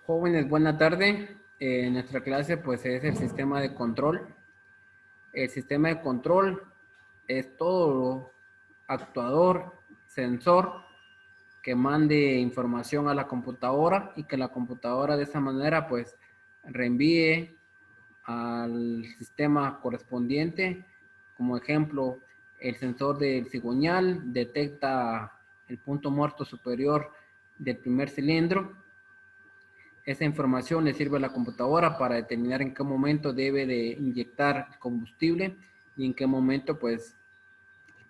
Jóvenes, buena tarde. Nuestra clase pues es el sistema de control. El sistema de control es todo actuador, sensor que mande información a la computadora y que la computadora de esa manera pues reenvíe al sistema correspondiente. Como ejemplo, el sensor del cigüeñal detecta el punto muerto superior del primer cilindro. Esa información le sirve a la computadora para determinar en qué momento debe de inyectar combustible y en qué momento pues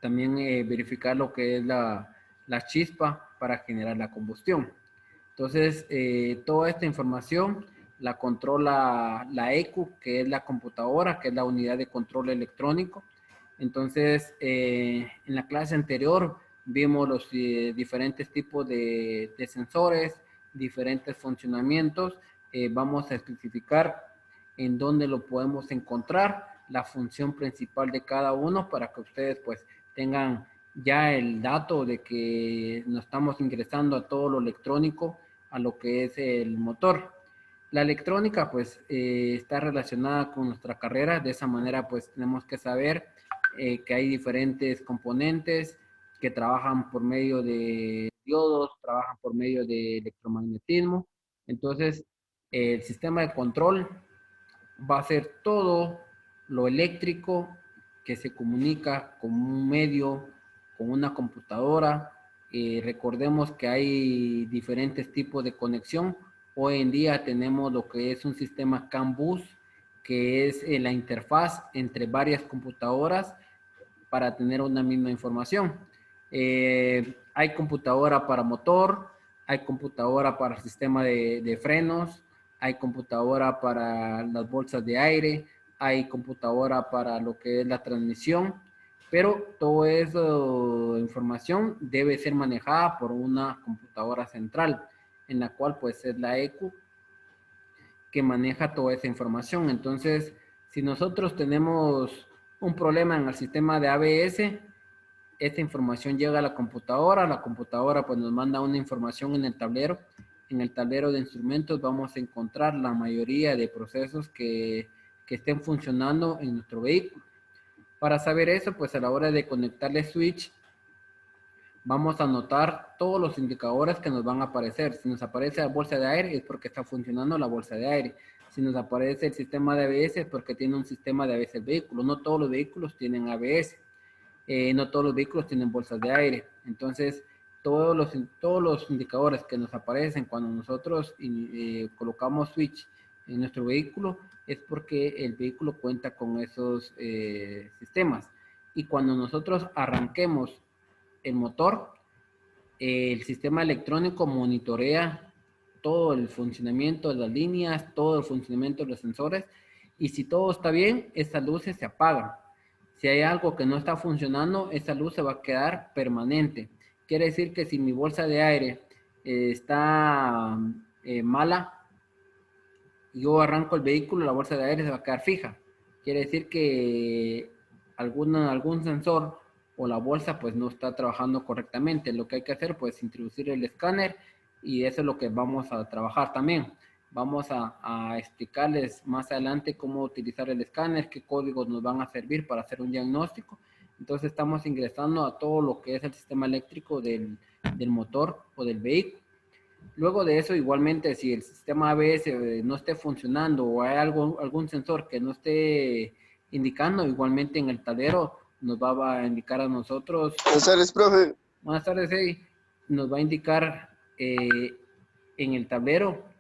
también verificar lo que es la chispa para generar la combustión. Entonces, toda esta información la controla la ECU, que es la computadora, que es la unidad de control electrónico. Entonces, en la clase anterior vimos los diferentes tipos de sensores, diferentes funcionamientos. Vamos a especificar en dónde lo podemos encontrar, la función principal de cada uno para que ustedes pues tengan ya el dato de que nos estamos ingresando a todo lo electrónico, a lo que es el motor. La electrónica pues está relacionada con nuestra carrera, de esa manera pues tenemos que saber que hay diferentes componentes que trabajan por medio de diodos, trabajan por medio de electromagnetismo. Entonces, el sistema de control va a ser todo lo eléctrico que se comunica con un medio, con una computadora. Recordemos que hay diferentes tipos de conexión. Hoy en día tenemos lo que es un sistema CAN bus, que es la interfaz entre varias computadoras para tener una misma información. Hay computadora para motor, hay computadora para el sistema de frenos, hay computadora para las bolsas de aire, hay computadora para lo que es la transmisión, pero toda esa información debe ser manejada por una computadora central, en la cual pues es la ECU que maneja toda esa información. Entonces, si nosotros tenemos un problema en el sistema de ABS, esta información llega a la computadora pues nos manda una información en el tablero de instrumentos vamos a encontrar la mayoría de procesos que estén funcionando en nuestro vehículo. Para saber eso, pues a la hora de conectarle switch, vamos a anotar todos los indicadores que nos van a aparecer. Si nos aparece la bolsa de aire es porque está funcionando la bolsa de aire. Si nos aparece el sistema de ABS es porque tiene un sistema de ABS el vehículo. No todos los vehículos tienen ABS. No todos los vehículos tienen bolsas de aire. Entonces, todos los indicadores que nos aparecen cuando nosotros colocamos switch en nuestro vehículo es porque el vehículo cuenta con esos sistemas. Y cuando nosotros arranquemos el motor, el sistema electrónico monitorea todo el funcionamiento de las líneas, todo el funcionamiento de los sensores, y si todo está bien, esas luces se apagan. Si hay algo que no está funcionando, esa luz se va a quedar permanente. Quiere decir que si mi bolsa de aire está mala, yo arranco el vehículo, la bolsa de aire se va a quedar fija. Quiere decir que algún sensor o la bolsa pues no está trabajando correctamente. Lo que hay que hacer pues introducir el escáner y eso es lo que vamos a trabajar también. Vamos a explicarles más adelante cómo utilizar el escáner, qué códigos nos van a servir para hacer un diagnóstico. Entonces estamos ingresando a todo lo que es el sistema eléctrico del motor o del vehículo. Luego de eso, igualmente, si el sistema ABS no esté funcionando o hay algún sensor que no esté indicando, igualmente en el tablero nos va a indicar a nosotros. Buenas tardes, profe. Buenas tardes, Eddie. Nos va a indicar en el tablero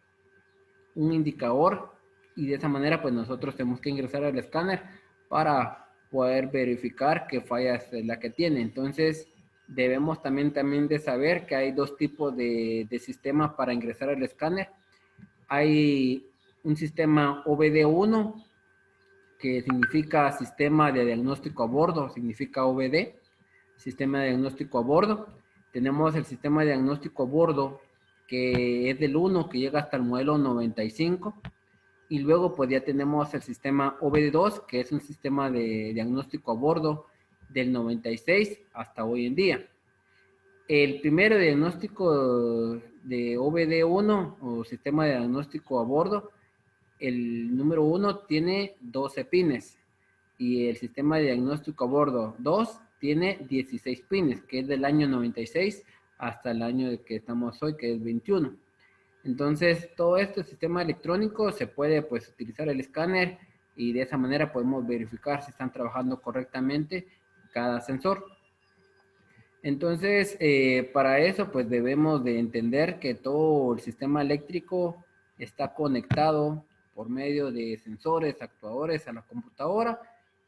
un indicador y de esa manera pues nosotros tenemos que ingresar al escáner para poder verificar qué falla es la que tiene. Entonces debemos también de saber que hay dos tipos de sistemas para ingresar al escáner. Hay un sistema OBD1 que significa sistema de diagnóstico a bordo, significa OBD, sistema de diagnóstico a bordo. Tenemos el sistema de diagnóstico a bordo que es del 1 que llega hasta el modelo 95 y luego pues ya tenemos el sistema OBD2 que es un sistema de diagnóstico a bordo del 96 hasta hoy en día. El primero diagnóstico de OBD1 o sistema de diagnóstico a bordo, el número 1 tiene 12 pines y el sistema de diagnóstico a bordo 2 tiene 16 pines, que es del año 96 hasta el año de que estamos hoy, que es 21. Entonces, todo este sistema electrónico se puede pues utilizar el escáner y de esa manera podemos verificar si están trabajando correctamente cada sensor. Entonces, para eso, pues debemos de entender que todo el sistema eléctrico está conectado por medio de sensores, actuadores a la computadora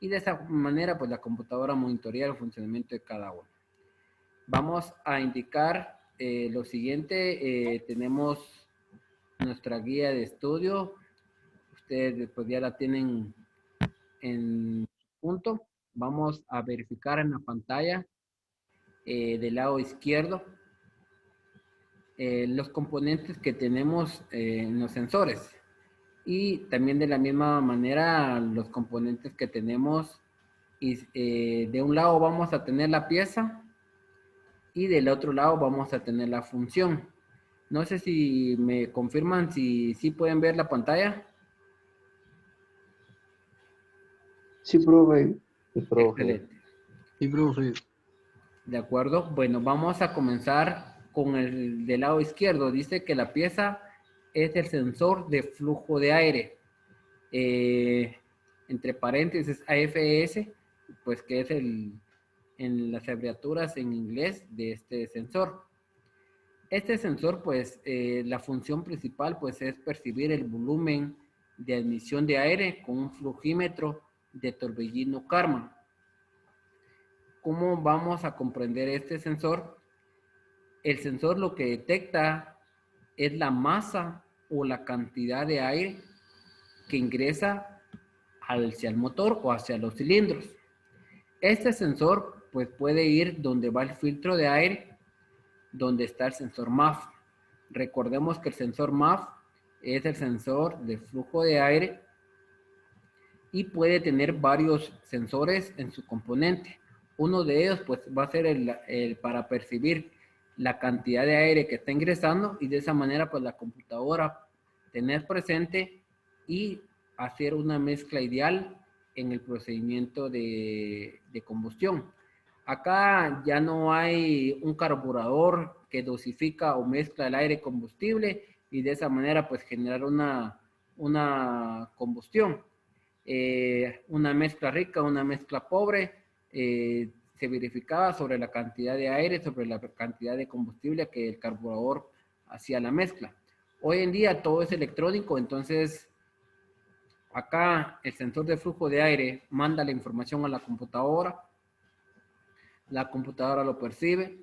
y de esa manera, pues la computadora monitorea el funcionamiento de cada uno. Vamos a indicar lo siguiente. Tenemos nuestra guía de estudio. Ustedes pues ya la tienen en punto. Vamos a verificar en la pantalla del lado izquierdo los componentes que tenemos en los sensores y también de la misma manera los componentes que tenemos y de un lado vamos a tener la pieza y del otro lado vamos a tener la función. No sé si me confirman si pueden ver la pantalla. Sí, profe. Sí, profe. Excelente. Sí, profe. De acuerdo. Bueno, vamos a comenzar con el del lado izquierdo. Dice que la pieza es el sensor de flujo de aire. Entre paréntesis AFS, pues que es en las abreviaturas en inglés de este sensor. Este sensor, pues, la función principal, pues, es percibir el volumen de admisión de aire con un flujímetro de torbellino Karman. ¿Cómo vamos a comprender este sensor? El sensor lo que detecta es la masa o la cantidad de aire que ingresa hacia el motor o hacia los cilindros. Este sensor pues puede ir donde va el filtro de aire, donde está el sensor MAF. Recordemos que el sensor MAF es el sensor de flujo de aire y puede tener varios sensores en su componente. Uno de ellos pues va a ser el para percibir la cantidad de aire que está ingresando y de esa manera pues la computadora tener presente y hacer una mezcla ideal en el procedimiento de combustión. Acá ya no hay un carburador que dosifica o mezcla el aire combustible y de esa manera pues generar una combustión. Una mezcla rica, una mezcla pobre, se verificaba sobre la cantidad de aire, sobre la cantidad de combustible que el carburador hacía la mezcla. Hoy en día todo es electrónico, entonces acá el sensor de flujo de aire manda la información a la computadora lo percibe.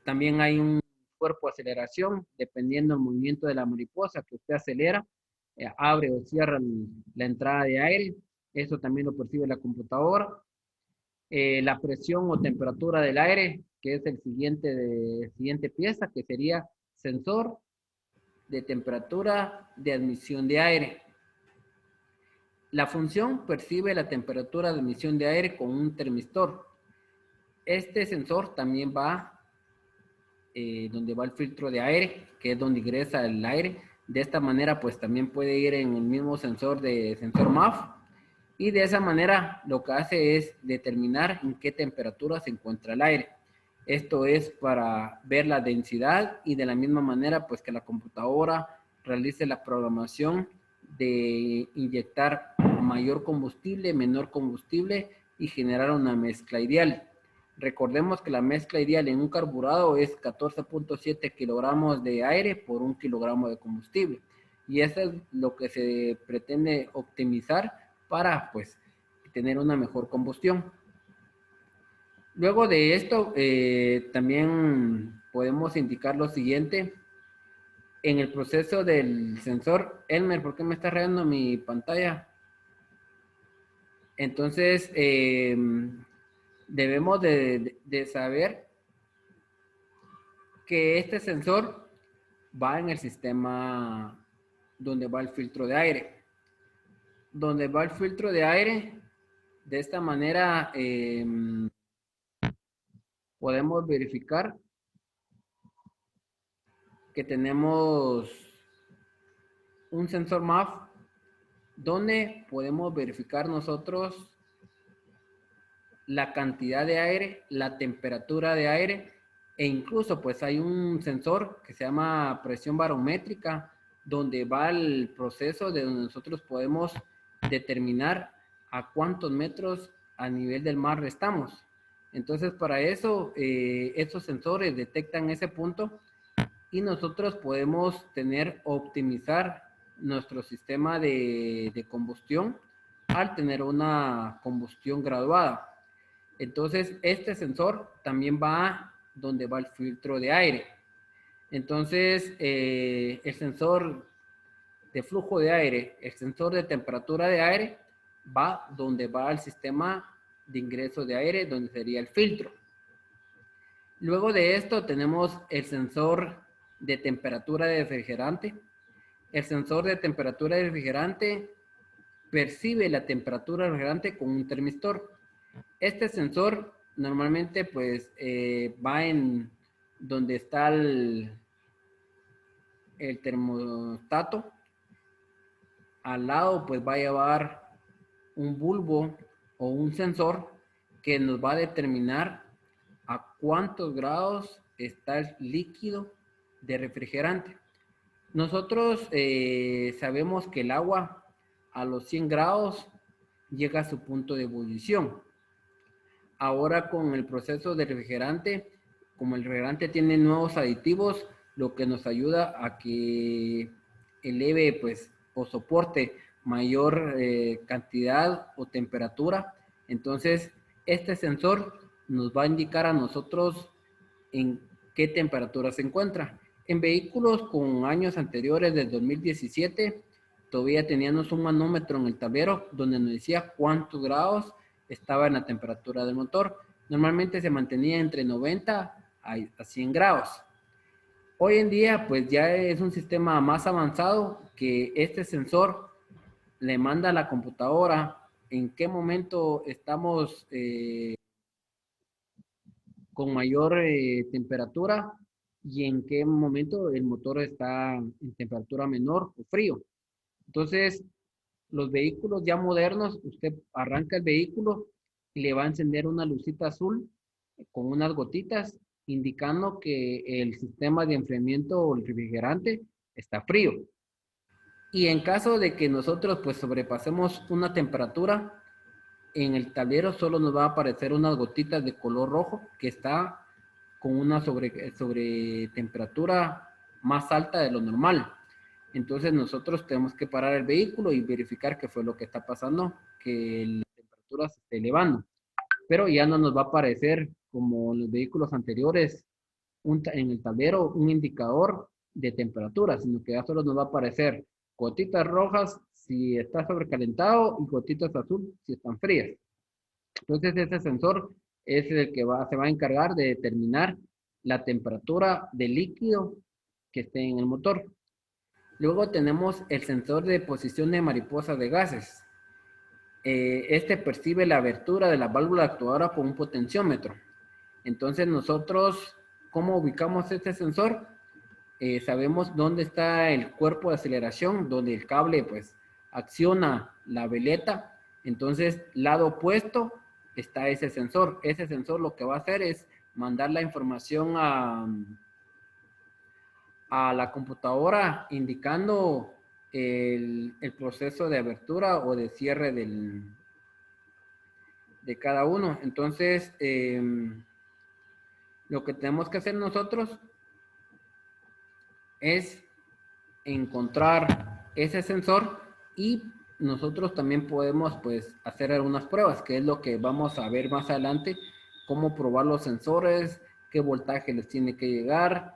También hay un cuerpo de aceleración, dependiendo del movimiento de la mariposa que usted acelera, abre o cierra la entrada de aire, eso también lo percibe la computadora. La presión o temperatura del aire, que es el siguiente pieza, que sería sensor de temperatura de admisión de aire. La función percibe la temperatura de admisión de aire con un termistor. Este sensor también va donde va el filtro de aire, que es donde ingresa el aire. De esta manera, pues también puede ir en el mismo sensor MAF. Y de esa manera lo que hace es determinar en qué temperatura se encuentra el aire. Esto es para ver la densidad y de la misma manera, pues que la computadora realice la programación de inyectar mayor combustible, menor combustible y generar una mezcla ideal. Recordemos que la mezcla ideal en un carburado es 14.7 kilogramos de aire por 1 kilogramo de combustible. Y eso es lo que se pretende optimizar para pues tener una mejor combustión. Luego de esto, también podemos indicar lo siguiente. En el proceso del sensor, Elmer, ¿por qué me está rayando mi pantalla? Entonces, debemos de saber que este sensor va en el sistema donde va el filtro de aire. Donde va el filtro de aire, de esta manera podemos verificar que tenemos un sensor MAF donde podemos verificar nosotros la cantidad de aire, la temperatura de aire e incluso pues hay un sensor que se llama presión barométrica donde va el proceso de donde nosotros podemos determinar a cuántos metros a nivel del mar estamos. Entonces para eso estos sensores detectan ese punto y nosotros podemos optimizar nuestro sistema de combustión al tener una combustión graduada. Entonces, este sensor también va donde va el filtro de aire. Entonces, el sensor de flujo de aire, el sensor de temperatura de aire, va donde va el sistema de ingreso de aire, donde sería el filtro. Luego de esto tenemos el sensor de temperatura de refrigerante. El sensor de temperatura de refrigerante percibe la temperatura del refrigerante con un termistor. Este sensor normalmente pues va en donde está el termostato. Al lado pues va a llevar un bulbo o un sensor que nos va a determinar a cuántos grados está el líquido de refrigerante. Nosotros sabemos que el agua a los 100 grados llega a su punto de ebullición. Ahora con el proceso de refrigerante, como el refrigerante tiene nuevos aditivos, lo que nos ayuda a que eleve pues o soporte mayor cantidad o temperatura. Entonces, este sensor nos va a indicar a nosotros en qué temperatura se encuentra. En vehículos con años anteriores del 2017, todavía teníamos un manómetro en el tablero donde nos decía cuántos grados estaba en la temperatura del motor. Normalmente se mantenía entre 90 a 100 grados. Hoy en día, pues ya es un sistema más avanzado que este sensor le manda a la computadora en qué momento estamos con mayor temperatura y en qué momento el motor está en temperatura menor o frío. Entonces, los vehículos ya modernos, usted arranca el vehículo y le va a encender una lucita azul con unas gotitas indicando que el sistema de enfriamiento o el refrigerante está frío. Y en caso de que nosotros pues sobrepasemos una temperatura, en el tablero solo nos va a aparecer unas gotitas de color rojo que está con una sobre temperatura más alta de lo normal. Entonces nosotros tenemos que parar el vehículo y verificar qué fue lo que está pasando, que la temperatura se esté elevando. Pero ya no nos va a aparecer como en los vehículos anteriores en el tablero un indicador de temperatura, sino que ya solo nos va a aparecer gotitas rojas si está sobrecalentado y gotitas azul si están frías. Entonces ese sensor es el que se va a encargar de determinar la temperatura del líquido que esté en el motor. Luego tenemos el sensor de posición de mariposa de gases. Este percibe la abertura de la válvula actuadora con un potenciómetro. Entonces nosotros, ¿cómo ubicamos este sensor? Sabemos dónde está el cuerpo de aceleración, donde el cable pues acciona la veleta. Entonces, lado opuesto está ese sensor. Ese sensor lo que va a hacer es mandar la información a la computadora indicando el proceso de abertura o de cierre de cada uno. Entonces, lo que tenemos que hacer nosotros es encontrar ese sensor y nosotros también podemos pues hacer algunas pruebas, que es lo que vamos a ver más adelante, cómo probar los sensores, qué voltaje les tiene que llegar,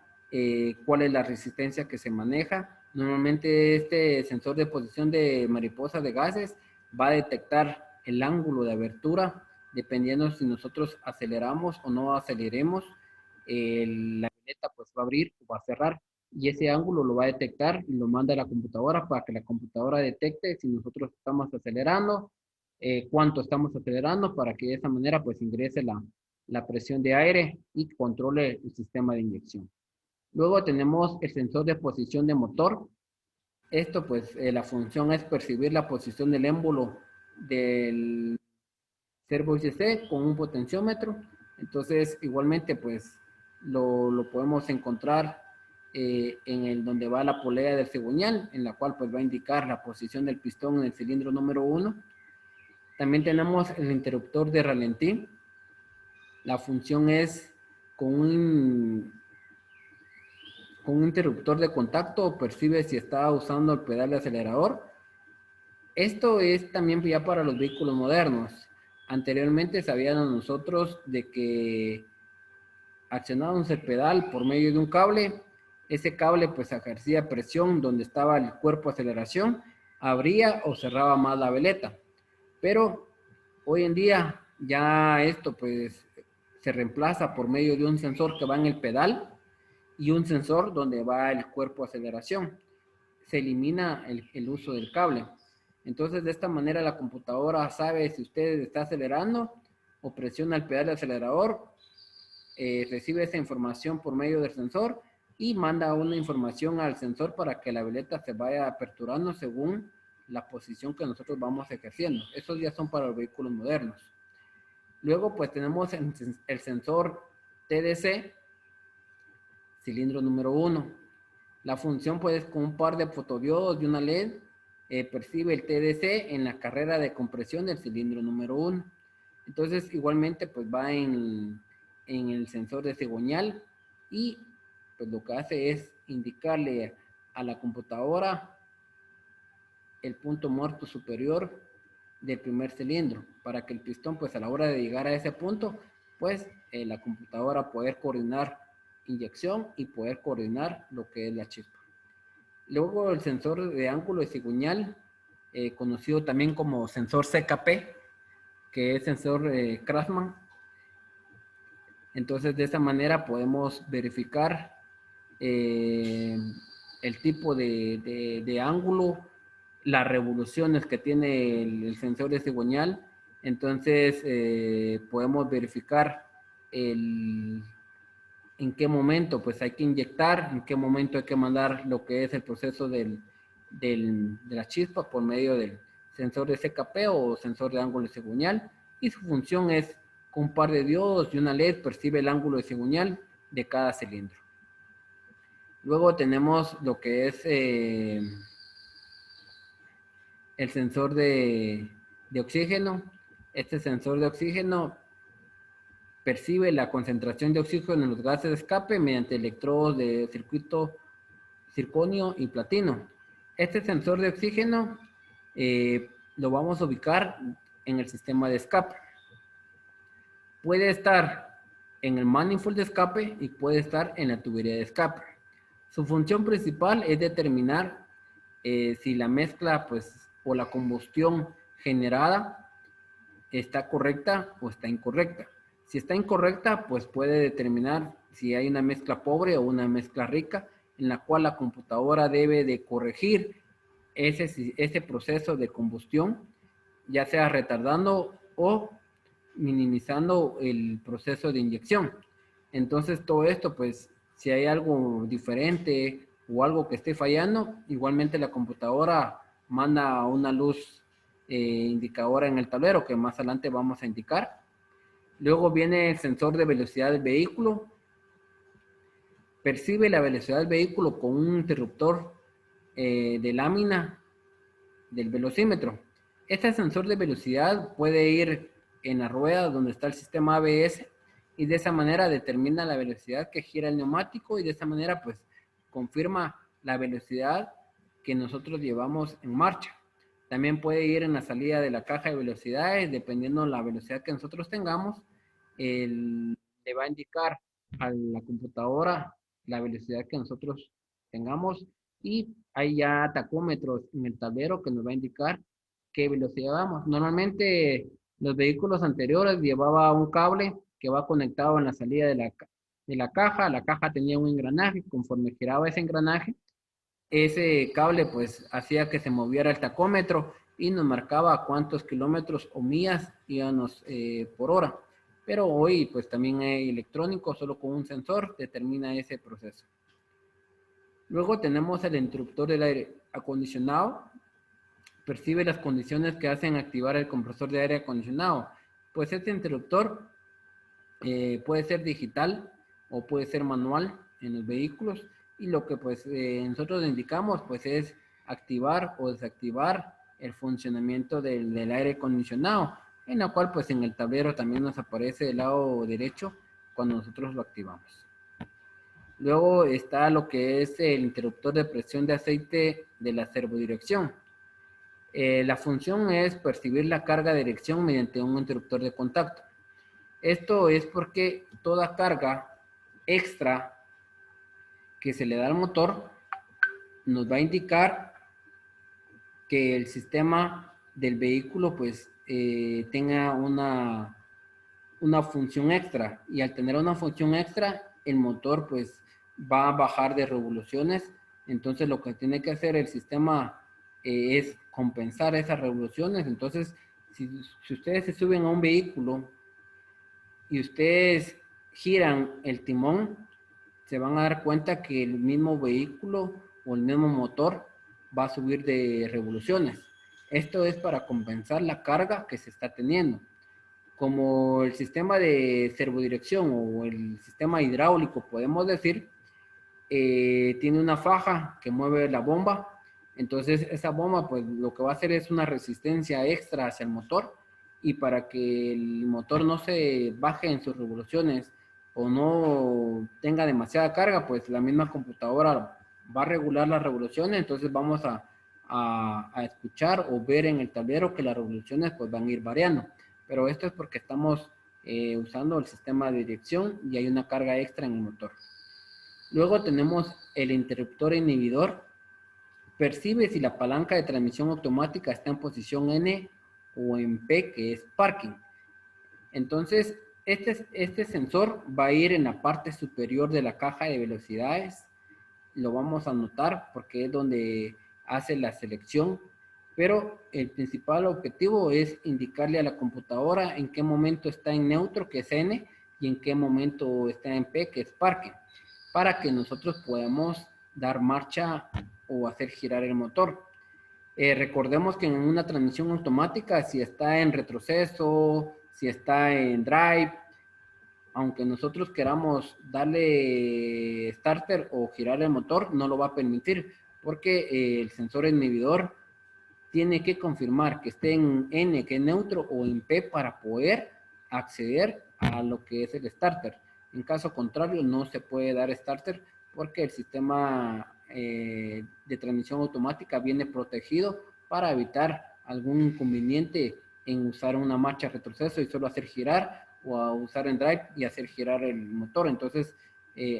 cuál es la resistencia que se maneja. Normalmente este sensor de posición de mariposa de gases va a detectar el ángulo de abertura, dependiendo si nosotros aceleramos o no aceleremos, la veleta pues va a abrir o va a cerrar y ese ángulo lo va a detectar y lo manda a la computadora para que la computadora detecte si nosotros estamos acelerando, cuánto estamos acelerando para que de esa manera pues ingrese la presión de aire y controle el sistema de inyección. Luego tenemos el sensor de posición de motor. Esto pues la función es percibir la posición del émbolo del servo ICC con un potenciómetro. Entonces igualmente pues lo podemos encontrar en el donde va la polea del cigüeñal, en la cual pues va a indicar la posición del pistón en el cilindro número 1. También tenemos el interruptor de ralentí. La función es con un interruptor de contacto, percibe si está usando el pedal de acelerador. Esto es también ya para los vehículos modernos. Anteriormente sabíamos nosotros de que accionábamos el pedal por medio de un cable. Ese cable pues ejercía presión donde estaba el cuerpo de aceleración, abría o cerraba más la veleta. Pero hoy en día ya esto pues se reemplaza por medio de un sensor que va en el pedal y un sensor donde va el cuerpo de aceleración. Se elimina el uso del cable. Entonces de esta manera la computadora sabe si usted está acelerando o presiona el pedal de acelerador, recibe esa información por medio del sensor y manda una información al sensor para que la veleta se vaya aperturando según la posición que nosotros vamos ejerciendo. Esos ya son para los vehículos modernos. Luego pues tenemos el sensor TDC, cilindro número 1. La función pues con un par de fotodiodos y una LED percibe el TDC en la carrera de compresión del cilindro número 1. Entonces igualmente pues va en el sensor de cigüeñal y pues lo que hace es indicarle a la computadora el punto muerto superior del primer cilindro para que el pistón pues a la hora de llegar a ese punto pues la computadora poder coordinar inyección y poder coordinar lo que es la chispa. Luego el sensor de ángulo de cigüeñal, conocido también como sensor CKP, que es sensor Craftsman. Entonces de esta manera podemos verificar el tipo de ángulo, las revoluciones que tiene el sensor de cigüeñal. Entonces podemos verificar en qué momento pues hay que inyectar, en qué momento hay que mandar lo que es el proceso de la chispa por medio del sensor de CKP o sensor de ángulo de cigüeñal, y su función es con un par de diodos y una LED percibe el ángulo de cigüeñal de cada cilindro. Luego tenemos lo que es el sensor de oxígeno. Este sensor de oxígeno percibe la concentración de oxígeno en los gases de escape mediante electrodos de circuito circonio y platino. Este sensor de oxígeno lo vamos a ubicar en el sistema de escape. Puede estar en el manifold de escape y puede estar en la tubería de escape. Su función principal es determinar si la mezcla pues, o la combustión generada está correcta o está incorrecta. Si está incorrecta, pues puede determinar si hay una mezcla pobre o una mezcla rica, en la cual la computadora debe de corregir ese proceso de combustión, ya sea retardando o minimizando el proceso de inyección. Entonces todo esto, pues, si hay algo diferente o algo que esté fallando, igualmente la computadora manda una luz indicadora en el tablero que más adelante vamos a indicar. Luego viene el sensor de velocidad del vehículo. Percibe la velocidad del vehículo con un interruptor de lámina del velocímetro. Este sensor de velocidad puede ir en la rueda donde está el sistema ABS y de esa manera determina la velocidad que gira el neumático y de esa manera pues confirma la velocidad que nosotros llevamos en marcha. También puede ir en la salida de la caja de velocidades, dependiendo de la velocidad que nosotros tengamos, le va a indicar a la computadora la velocidad que nosotros tengamos y hay ya tacómetros en el tablero que nos va a indicar qué velocidad vamos. Normalmente los vehículos anteriores llevaba un cable que va conectado en la salida de la caja tenía un engranaje, conforme giraba ese engranaje, ese cable pues hacía que se moviera el tacómetro y nos marcaba cuántos kilómetros o millas íbamos por hora. pero hoy pues también hay electrónico, solo con un sensor determina ese proceso. Luego tenemos el interruptor del aire acondicionado, percibe las condiciones que hacen activar el compresor de aire acondicionado. Pues este interruptor puede ser digital o puede ser manual en los vehículos, y lo que pues nosotros indicamos pues es activar o desactivar el funcionamiento del aire acondicionado, en la cual pues en el tablero también nos aparece del lado derecho cuando nosotros lo activamos. Luego está lo que es el interruptor de presión de aceite de la servodirección. La función es percibir la carga de dirección mediante un interruptor de contacto. Esto es porque toda carga extra que se le da al motor nos va a indicar que el sistema del vehículo pues tenga una función extra, y al tener una función extra el motor pues va a bajar de revoluciones. Entonces lo que tiene que hacer el sistema es compensar esas revoluciones. Entonces si ustedes se suben a un vehículo y ustedes giran el timón, se van a dar cuenta que el mismo vehículo o el mismo motor va a subir de revoluciones. Esto es para compensar la carga que se está teniendo. Como el sistema de servodirección o el sistema hidráulico, podemos decir, tiene una faja que mueve la bomba. Entonces esa bomba pues lo que va a hacer es una resistencia extra hacia el motor, y para que el motor no se baje en sus revoluciones o no tenga demasiada carga, pues la misma computadora va a regular las revoluciones. Entonces vamos a escuchar o ver en el tablero que las revoluciones pues van a ir variando, pero esto es porque estamos usando el sistema de dirección y hay una carga extra en el motor. Luego tenemos el interruptor inhibidor. Percibe si la palanca de transmisión automática está en posición N o en P, que es parking. Entonces, este sensor va a ir en la parte superior de la caja de velocidades. Lo vamos a notar porque es donde hace la selección, pero el principal objetivo es indicarle a la computadora en qué momento está en neutro, que es N, y en qué momento está en P, que es parking, para que nosotros podamos dar marcha o hacer girar el motor. Recordemos que en una transmisión automática, si está en retroceso, si está en drive, aunque nosotros queramos darle starter o girar el motor, no lo va a permitir, porque el sensor inhibidor tiene que confirmar que esté en N, que es neutro, o en P para poder acceder a lo que es el starter. En caso contrario, no se puede dar starter porque el sistema de transmisión automática viene protegido para evitar algún inconveniente en usar una marcha retroceso y solo hacer girar, o a usar en drive y hacer girar el motor. Entonces,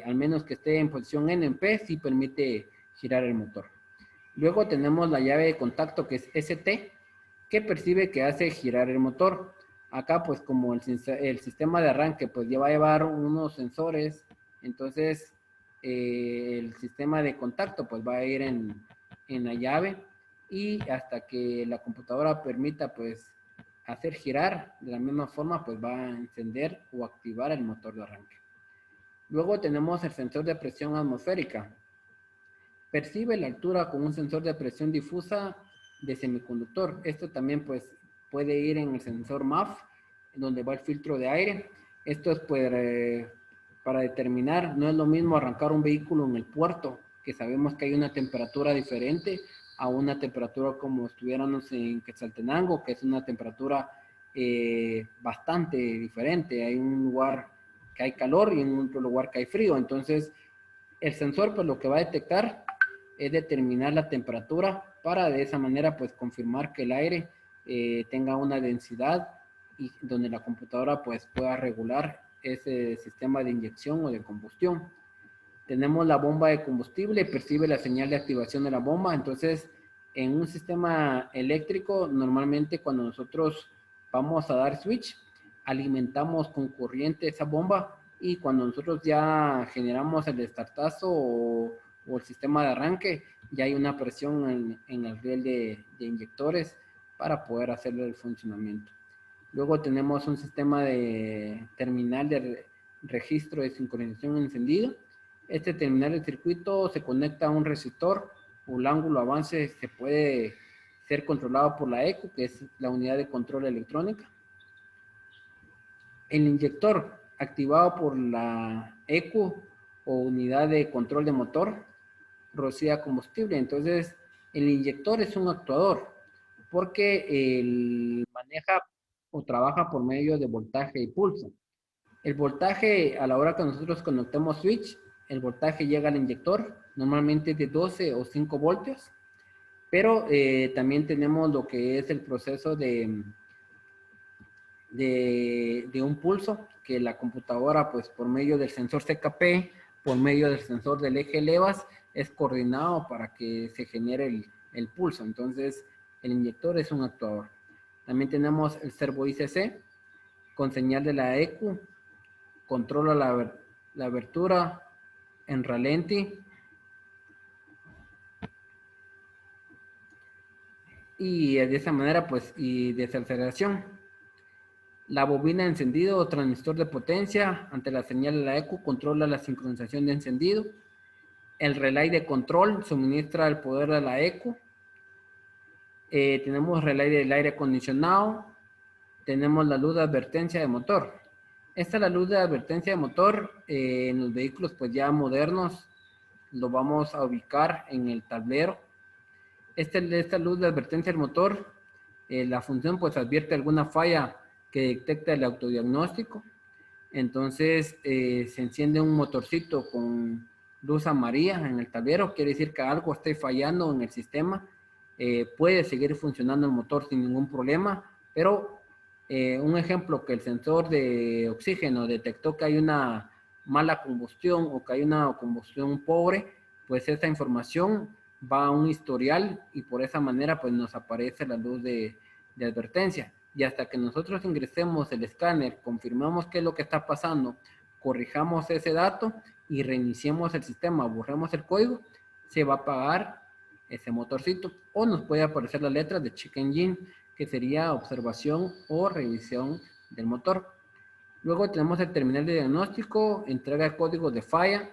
al menos que esté en posición N en P, sí permite girar el motor. Luego tenemos la llave de contacto, que es ST, que percibe que hace girar el motor. Acá pues como el sistema de arranque pues ya va a llevar unos sensores, entonces el sistema de contacto pues va a ir en la llave, y hasta que la computadora permita pues hacer girar, de la misma forma pues va a encender o activar el motor de arranque. Luego tenemos el sensor de presión atmosférica. Percibe la altura con un sensor de presión difusa de semiconductor. Esto también pues puede ir en el sensor MAF, donde va el filtro de aire. Esto es pues, para determinar, no es lo mismo arrancar un vehículo en el puerto, que sabemos que hay una temperatura diferente, a una temperatura como estuviéramos en Quetzaltenango, que es una temperatura bastante diferente. Hay un lugar que hay calor y en otro lugar que hay frío. Entonces, el sensor pues lo que va a detectar es determinar la temperatura, para de esa manera pues confirmar que el aire tenga una densidad, y donde la computadora pues pueda regular ese sistema de inyección o de combustión. Tenemos la bomba de combustible, percibe la señal de activación de la bomba. Entonces, en un sistema eléctrico, normalmente cuando nosotros vamos a dar switch, alimentamos con corriente esa bomba, y cuando nosotros ya generamos el startazo o el sistema de arranque, ya hay una presión en el riel de inyectores para poder hacerle el funcionamiento. Luego tenemos un sistema de terminal de registro de sincronización encendido. Este terminal de circuito se conecta a un resistor o el ángulo avance se puede ser controlado por la ECU, que es la unidad de control electrónica. El inyector activado por la ECU o unidad de control de motor rocía combustible. Entonces, el inyector es un actuador porque él maneja o trabaja por medio de voltaje y pulso. El voltaje, a la hora que nosotros conectemos switch, el voltaje llega al inyector, normalmente de 12 o 5 voltios, pero también tenemos lo que es el proceso de un pulso, que la computadora, pues por medio del sensor CKP, por medio del sensor del eje levas, es coordinado para que se genere el pulso. Entonces, el inyector es un actuador. También tenemos el servo ICC, con señal de la ECU, controla la abertura en ralenti y de esa manera, pues, y desaceleración. La bobina de encendido o transmistor de potencia ante la señal de la ECU controla la sincronización de encendido. El relay de control suministra el poder de la ECU. Tenemos relay del aire acondicionado. Tenemos la luz de advertencia de motor. Esta es la luz de advertencia de motor. En los vehículos pues ya modernos lo vamos a ubicar en el tablero. Esta luz de advertencia del motor, la función pues advierte alguna falla que detecta el autodiagnóstico. Entonces se enciende un motorcito con luz amarilla en el tablero, quiere decir que algo está fallando en el sistema. Puede seguir funcionando el motor sin ningún problema, pero un ejemplo que el sensor de oxígeno detectó que hay una mala combustión o que hay una combustión pobre, pues esta información va a un historial y por esa manera pues nos aparece la luz de advertencia. Y hasta que nosotros ingresemos el escáner, confirmamos qué es lo que está pasando, corrijamos ese dato y reiniciemos el sistema, borremos el código, se va a apagar ese motorcito o nos puede aparecer la letra de check engine, que sería observación o revisión del motor. Luego tenemos el terminal de diagnóstico, entrega de código de falla.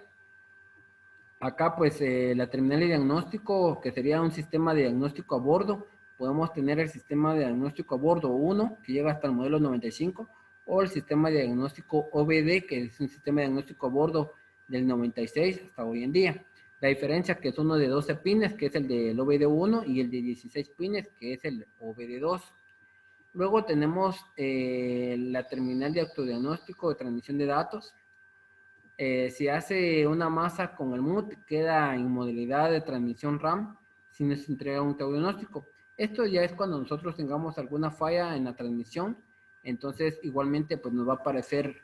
Acá pues la terminal de diagnóstico, que sería un sistema de diagnóstico a bordo, podemos tener el sistema de diagnóstico a bordo 1, que llega hasta el modelo 95, o el sistema de diagnóstico OBD, que es un sistema de diagnóstico a bordo del 96 hasta hoy en día. La diferencia que es uno de 12 pines, que es el del OBD1, y el de 16 pines, que es el OBD2. Luego tenemos la terminal de autodiagnóstico de transmisión de datos. Si hace una masa con el MUT, queda en modalidad de transmisión RAM si nos entrega un diagnóstico. Esto ya es cuando nosotros tengamos alguna falla en la transmisión. Entonces, igualmente, pues nos va a aparecer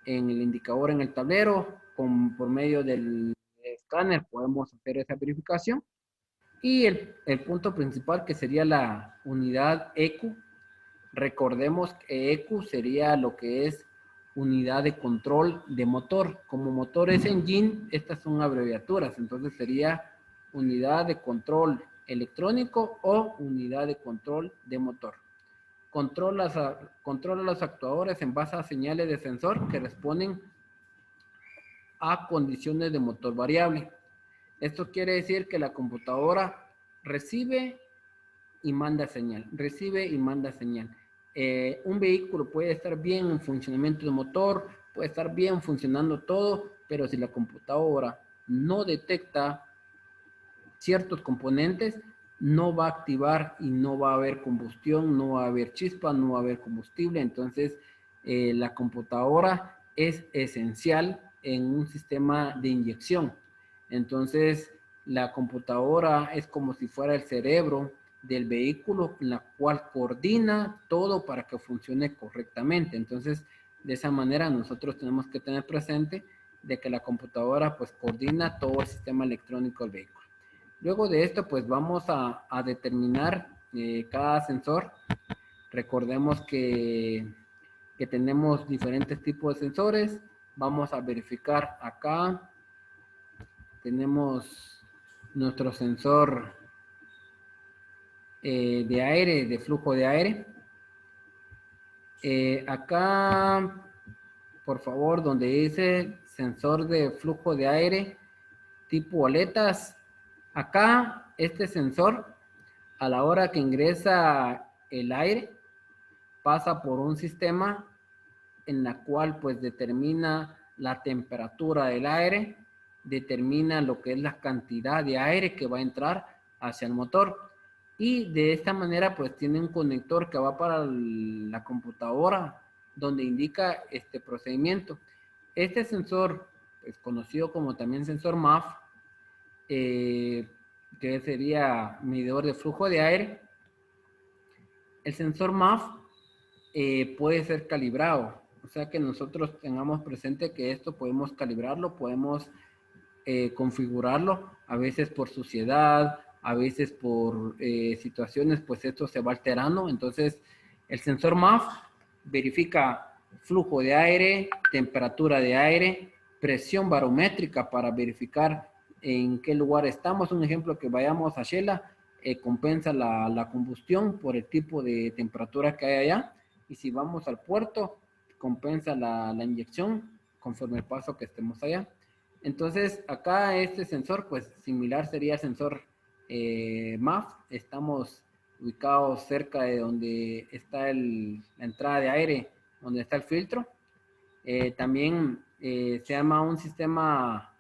en el indicador en el tablero. Por medio del escáner podemos hacer esa verificación. Y el punto principal, que sería la unidad ECU. Recordemos que ECU sería lo que es unidad de control de motor. Como motor es engine, estas son abreviaturas, entonces sería unidad de control electrónico o unidad de control de motor. Controla los actuadores en base a señales de sensor que responden a condiciones de motor variable. Esto quiere decir que la computadora recibe y manda señal, recibe y manda señal. Un vehículo puede estar bien en funcionamiento de motor, puede estar bien funcionando todo, pero si la computadora no detecta ciertos componentes, no va a activar y no va a haber combustión, no va a haber chispa, no va a haber combustible. Entonces, la computadora es esencial en un sistema de inyección. Entonces, la computadora es como si fuera el cerebro del vehículo, la cual coordina todo para que funcione correctamente. Entonces, de esa manera nosotros tenemos que tener presente de que la computadora pues coordina todo el sistema electrónico del vehículo. Luego de esto, pues vamos a determinar cada sensor. Recordemos que tenemos diferentes tipos de sensores. Vamos a verificar acá. Tenemos nuestro sensor de aire, de flujo de aire. Acá, por favor, donde dice sensor de flujo de aire tipo aletas, acá este sensor, a la hora que ingresa el aire, pasa por un sistema en la cual pues determina la temperatura del aire, determina lo que es la cantidad de aire que va a entrar hacia el motor. Y de esta manera pues tiene un conector que va para la computadora donde indica este procedimiento. Este sensor es conocido como también sensor MAF, que sería medidor de flujo de aire. El sensor MAF puede ser calibrado, o sea que nosotros tengamos presente que esto podemos calibrarlo, podemos configurarlo, a veces por suciedad, a veces por situaciones, pues esto se va alterando. Entonces, el sensor MAF verifica flujo de aire, temperatura de aire, presión barométrica para verificar en qué lugar estamos. Un ejemplo, que vayamos a Shela, compensa la combustión por el tipo de temperatura que hay allá. Y si vamos al puerto, compensa la inyección conforme el paso que estemos allá. Entonces, acá este sensor, pues similar sería el sensor MAF. Estamos ubicados cerca de donde está la entrada de aire, donde está el filtro. También se arma un sistema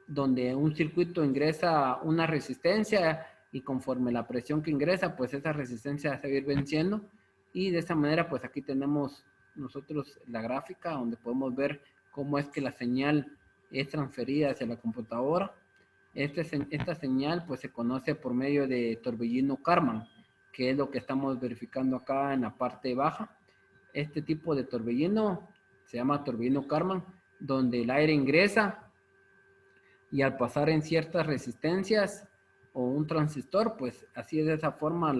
donde un circuito ingresa una resistencia y conforme la presión que ingresa, pues esa resistencia se va a ir venciendo. Y de esa manera, pues aquí tenemos nosotros la gráfica donde podemos ver cómo es que la señal es transferida hacia la computadora. Esta señal pues se conoce por medio de torbellino Karman, que es lo que estamos verificando acá en la parte baja. Este tipo de torbellino se llama torbellino Karman, donde el aire ingresa y al pasar en ciertas resistencias o un transistor, pues así es de esa forma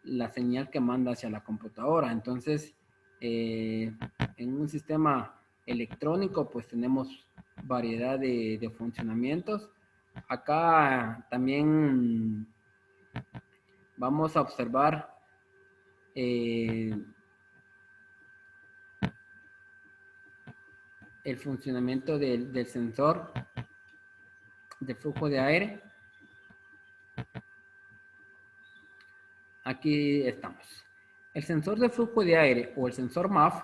la señal que manda hacia la computadora. Entonces, en un sistema electrónico, pues tenemos variedad de funcionamientos. Acá también vamos a observar el funcionamiento del sensor de flujo de aire. Aquí estamos. El sensor de flujo de aire o el sensor MAF,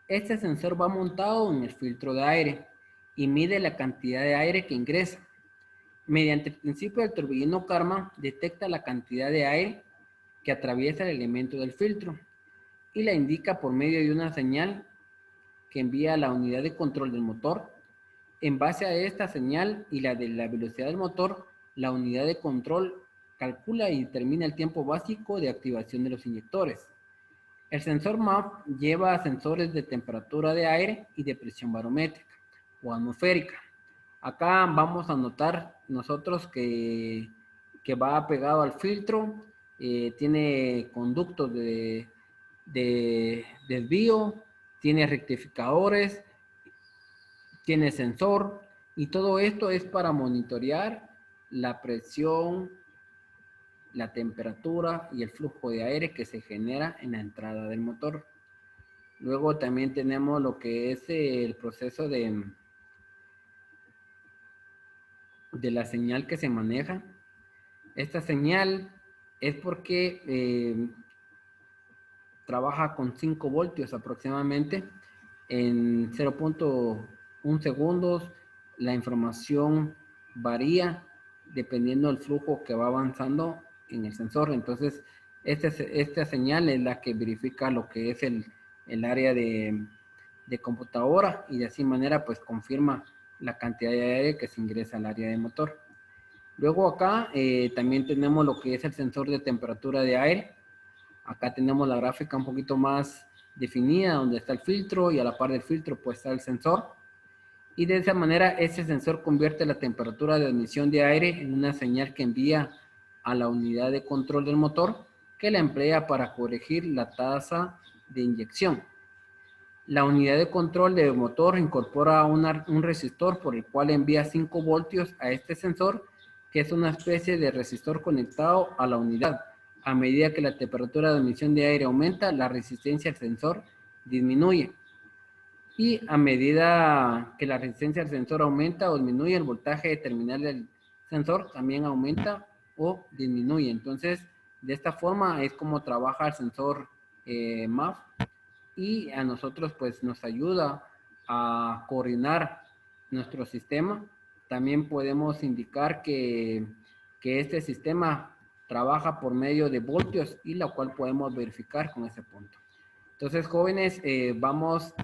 este sensor va montado en el filtro de aire y mide la cantidad de aire que ingresa. Mediante el principio del torbellino Karman, detecta la cantidad de aire que atraviesa el elemento del filtro y la indica por medio de una señal que envía a la unidad de control del motor. En base a esta señal y la de la velocidad del motor, la unidad de control calcula y determina el tiempo básico de activación de los inyectores. El sensor MAF lleva sensores de temperatura de aire y de presión barométrica o atmosférica. Acá vamos a notar nosotros que va pegado al filtro, tiene conductos de desvío, tiene rectificadores, tiene sensor, y todo esto es para monitorear la presión, la temperatura y el flujo de aire que se genera en la entrada del motor. Luego también tenemos lo que es el proceso de la señal que se maneja. Esta señal es porque trabaja con 5 voltios aproximadamente en 0.1 segundos. La información varía dependiendo del flujo que va avanzando en el sensor. Entonces, esta señal es la que verifica lo que es el área de computadora, y de así manera pues confirma la cantidad de aire que se ingresa al área de motor. Luego acá también tenemos lo que es el sensor de temperatura de aire. Acá tenemos la gráfica un poquito más definida, donde está el filtro y a la par del filtro pues está el sensor. Y de esa manera ese sensor convierte la temperatura de admisión de aire en una señal que envía a la unidad de control del motor, que la emplea para corregir la tasa de inyección. La unidad de control del motor incorpora un resistor por el cual envía 5 voltios a este sensor, que es una especie de resistor conectado a la unidad. a medida que la temperatura de emisión de aire aumenta, la resistencia al sensor disminuye. Y a medida que la resistencia al sensor aumenta o disminuye, el voltaje terminal del sensor también aumenta o disminuye. Entonces, de esta forma es como trabaja el sensor MAF, y a nosotros pues nos ayuda a coordinar nuestro sistema. También podemos indicar que este sistema trabaja por medio de voltios, y la cual podemos verificar con ese punto. Entonces, jóvenes, vamos